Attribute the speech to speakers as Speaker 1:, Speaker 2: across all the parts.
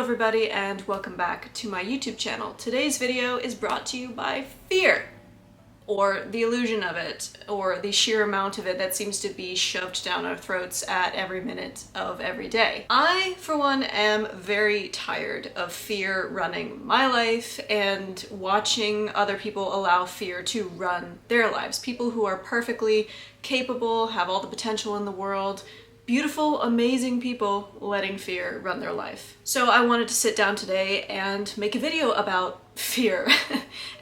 Speaker 1: everybody and welcome back to my YouTube channel. Today's video is brought to you by fear, or the illusion of it, or the sheer amount of it that seems to be shoved down our throats at every minute of every day. I, for one, am very tired of fear running my life and watching other people allow fear to run their lives. People who are perfectly capable, have all the potential in the world, beautiful, amazing people letting fear run their life. So I wanted to sit down today and make a video about fear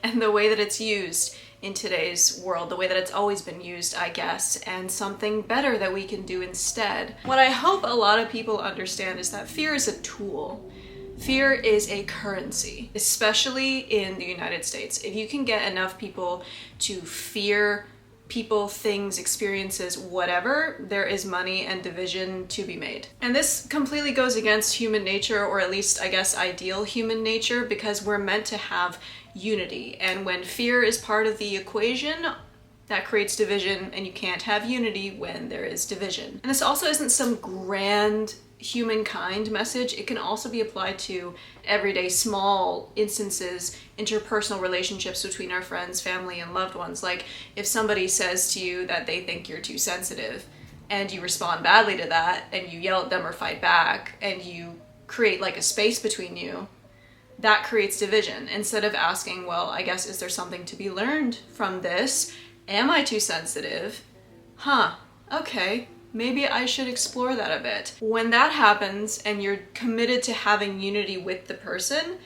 Speaker 1: and the way that it's used in today's world, the way that it's always been used, I guess, and something better that we can do instead. What I hope a lot of people understand is that fear is a tool. Fear is a currency, especially in the United States. If you can get enough people to fear people, things, experiences, whatever, there is money and division to be made. And this completely goes against human nature, or at least, I guess, ideal human nature, because we're meant to have unity. And when fear is part of the equation, that creates division, and you can't have unity when there is division. And this also isn't some grand humankind message. It can also be applied to everyday small instances, interpersonal relationships between our friends, family, and loved ones. Like if somebody says to you that they think you're too sensitive and you respond badly to that and you yell at them or fight back and you create like a space between you, that creates division. Instead of asking, well, I guess, is there something to be learned from this? Am I too sensitive? Okay. Maybe I should explore that a bit. When that happens and you're committed to having unity with the person,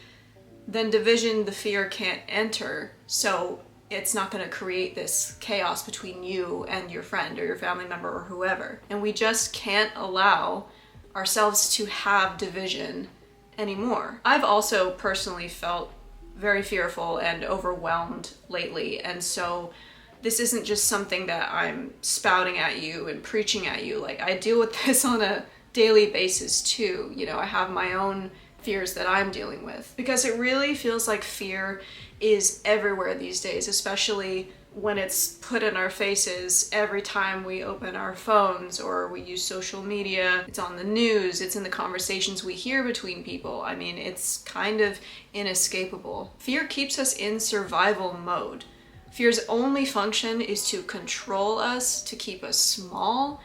Speaker 1: then division, the fear can't enter. So it's not going to create this chaos between you and your friend or your family member or whoever. And we just can't allow ourselves to have division anymore. I've also personally felt very fearful and overwhelmed lately. And so this isn't just something that I'm spouting at you and preaching at you. Like, I deal with this on a daily basis too. You know, I have my own fears that I'm dealing with, because it really feels like fear is everywhere these days, especially when it's put in our faces every time we open our phones or we use social media. It's on the news, it's in the conversations we hear between people. I mean, it's kind of inescapable. Fear keeps us in survival mode. Fear's only function is to control us, to keep us small,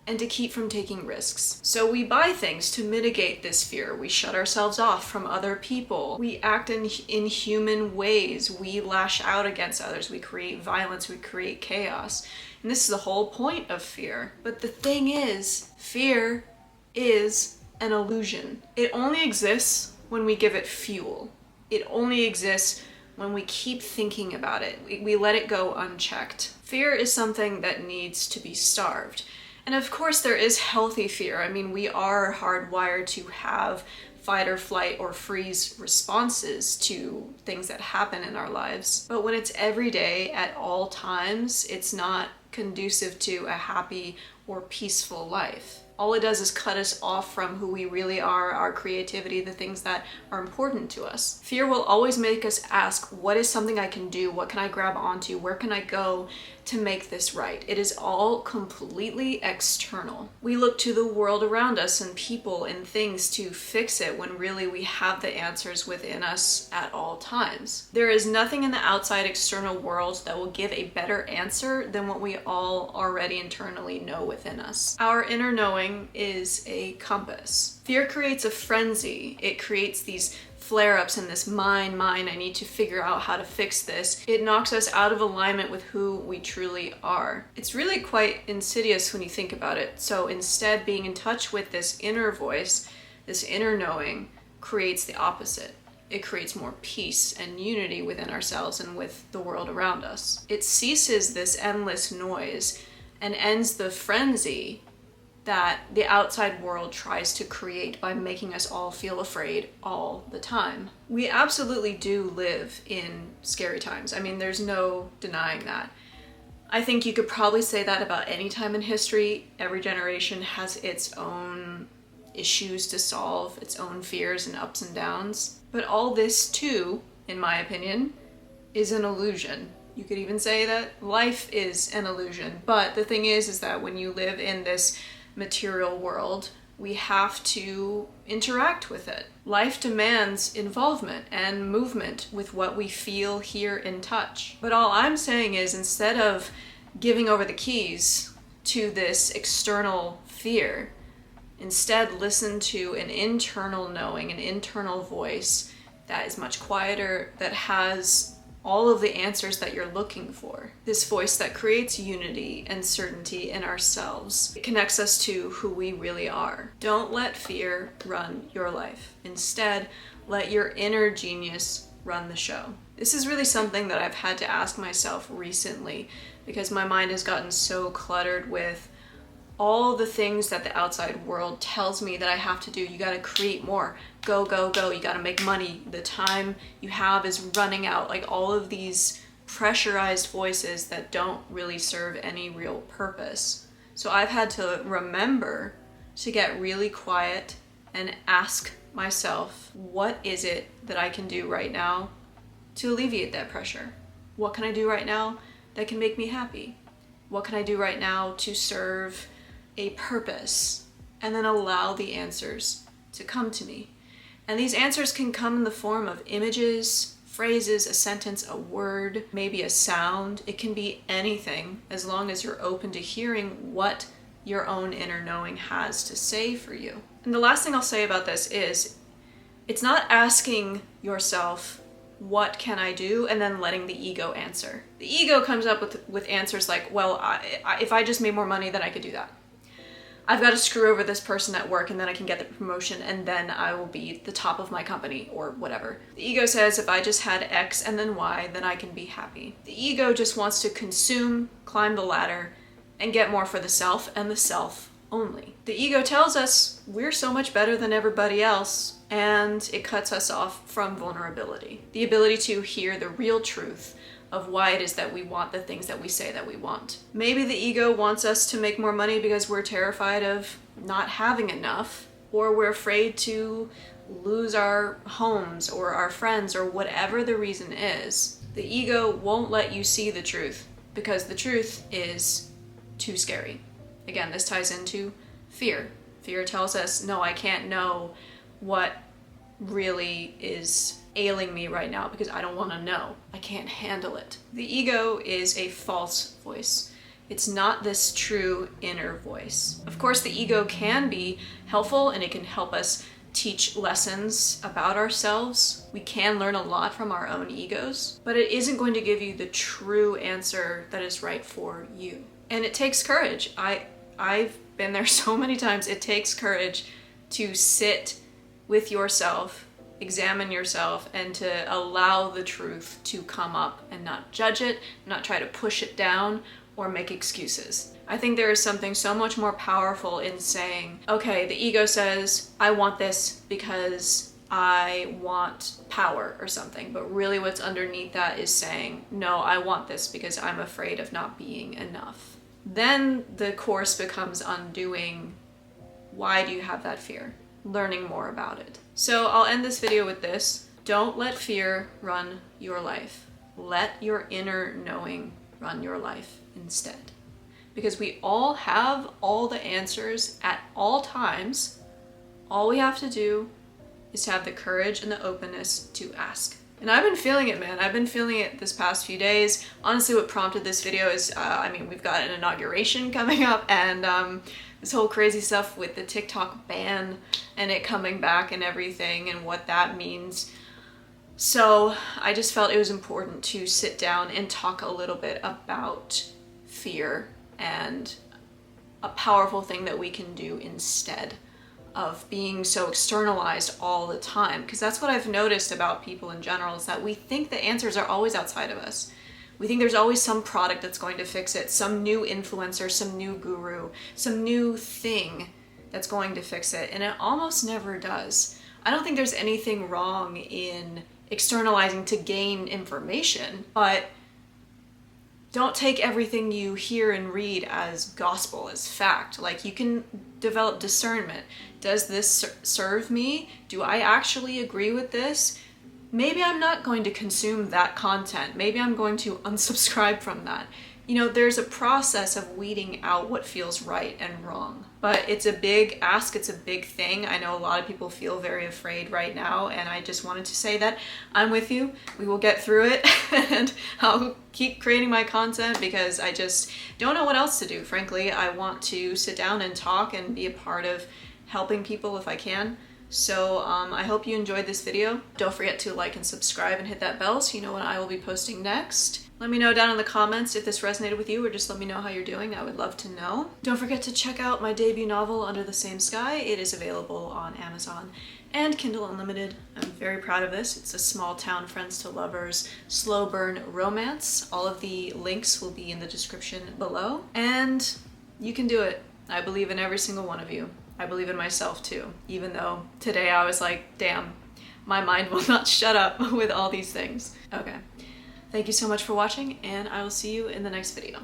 Speaker 1: and to keep from taking risks. So we buy things to mitigate this fear. We shut ourselves off from other people. We act in inhuman ways. We lash out against others. We create violence. We create chaos. And this is the whole point of fear. But the thing is, fear is an illusion. It only exists when we give it fuel. It only exists when we keep thinking about it. We let it go unchecked. Fear is something that needs to be starved. And of course there is healthy fear. I mean, we are hardwired to have fight or flight or freeze responses to things that happen in our lives. But when it's every day at all times, it's not conducive to a happy or peaceful life. All it does is cut us off from who we really are, our creativity, the things that are important to us. Fear will always make us ask, what is something I can do? What can I grab onto? Where can I go to make this right? It is all completely external. We look to the world around us and people and things to fix it when really we have the answers within us at all times. There is nothing in the outside external world that will give a better answer than what we all already internally know within us. Our inner knowing is a compass. Fear creates a frenzy. It creates these flare-ups in this mine, I need to figure out how to fix this. It knocks us out of alignment with who we truly are. It's really quite insidious when you think about it. So instead, being in touch with this inner voice, this inner knowing, creates the opposite. It creates more peace and unity within ourselves and with the world around us. It ceases this endless noise and ends the frenzy that the outside world tries to create by making us all feel afraid all the time. We absolutely do live in scary times. I mean, there's no denying that. I think you could probably say that about any time in history. Every generation has its own issues to solve, its own fears and ups and downs. But all this too, in my opinion, is an illusion. You could even say that life is an illusion. But the thing is that when you live in this material world we have to interact with it. Life demands involvement and movement with what we feel, hear, and touch. But all I'm saying is, instead of giving over the keys to this external fear, instead listen to an internal knowing, an internal voice that is much quieter, that has all of the answers that you're looking for. This voice that creates unity and certainty in ourselves. It connects us to who we really are. Don't let fear run your life. Instead, let your inner genius run the show. This is really something that I've had to ask myself recently, because my mind has gotten so cluttered with all the things that the outside world tells me that I have to do. You gotta create more. Go, go, go. You gotta make money. The time you have is running out. Like all of these pressurized voices that don't really serve any real purpose. So I've had to remember to get really quiet and ask myself, what is it that I can do right now to alleviate that pressure? What can I do right now that can make me happy? What can I do right now to serve a purpose? And then allow the answers to come to me. And these answers can come in the form of images, phrases, a sentence, a word, maybe a sound. It can be anything, as long as you're open to hearing what your own inner knowing has to say for you. And the last thing I'll say about this is, it's not asking yourself, what can I do? And then letting the ego answer. The ego comes up with answers like, well, if I just made more money, then I could do that. I've got to screw over this person at work and then I can get the promotion and then I will be the top of my company or whatever. The ego says if I just had X and then Y, then I can be happy. The ego just wants to consume, climb the ladder, and get more for the self and the self only. The ego tells us we're so much better than everybody else, and it cuts us off from vulnerability. The ability to hear the real truth of why it is that we want the things that we say that we want. Maybe the ego wants us to make more money because we're terrified of not having enough, or we're afraid to lose our homes or our friends or whatever the reason is. The ego won't let you see the truth because the truth is too scary. Again, this ties into fear. Fear tells us, no, I can't know what really is ailing me right now because I don't want to know. I can't handle it. The ego is a false voice. It's not this true inner voice. Of course, the ego can be helpful and it can help us teach lessons about ourselves. We can learn a lot from our own egos, but it isn't going to give you the true answer that is right for you. And it takes courage. I've been there so many times. It takes courage to sit with yourself, examine yourself, and to allow the truth to come up and not judge it, not try to push it down or make excuses. I think there is something so much more powerful in saying, okay, the ego says, I want this because I want power or something, but really what's underneath that is saying, no, I want this because I'm afraid of not being enough. Then the course becomes undoing, why do you have that fear? Learning more about it. So I'll end this video with this. Don't let fear run your life. Let your inner knowing run your life instead. Because we all have all the answers at all times. All we have to do is to have the courage and the openness to ask. And I've been feeling it, man. I've been feeling it this past few days. Honestly, what prompted this video is, we've got an inauguration coming up, and this whole crazy stuff with the TikTok ban and it coming back and everything and what that means. So I just felt it was important to sit down and talk a little bit about fear and a powerful thing that we can do instead of being so externalized all the time. Because that's what I've noticed about people in general, is that we think the answers are always outside of us. We think there's always some product that's going to fix it, some new influencer, some new guru, some new thing that's going to fix it, and it almost never does. I don't think there's anything wrong in externalizing to gain information, but don't take everything you hear and read as gospel, as fact. Like, you can develop discernment. Does this serve me? Do I actually agree with this? Maybe I'm not going to consume that content. Maybe I'm going to unsubscribe from that. You know, there's a process of weeding out what feels right and wrong. But it's a big ask, it's a big thing. I know a lot of people feel very afraid right now, and I just wanted to say that I'm with you. We will get through it, and I'll keep creating my content because I just don't know what else to do, frankly. I want to sit down and talk and be a part of helping people if I can. So I hope you enjoyed this video. Don't forget to like and subscribe and hit that bell so you know when I will be posting next. Let me know down in the comments if this resonated with you, or just let me know how you're doing. I would love to know. Don't forget to check out my debut novel, Under the Same Sky. It is available on Amazon and Kindle Unlimited. I'm very proud of this. It's a small town friends to lovers slow burn romance. All of the links will be in the description below. And you can do it. I believe in every single one of you. I believe in myself too, even though today I was like, damn, my mind will not shut up with all these things. Okay. Thank you so much for watching, and I will see you in the next video.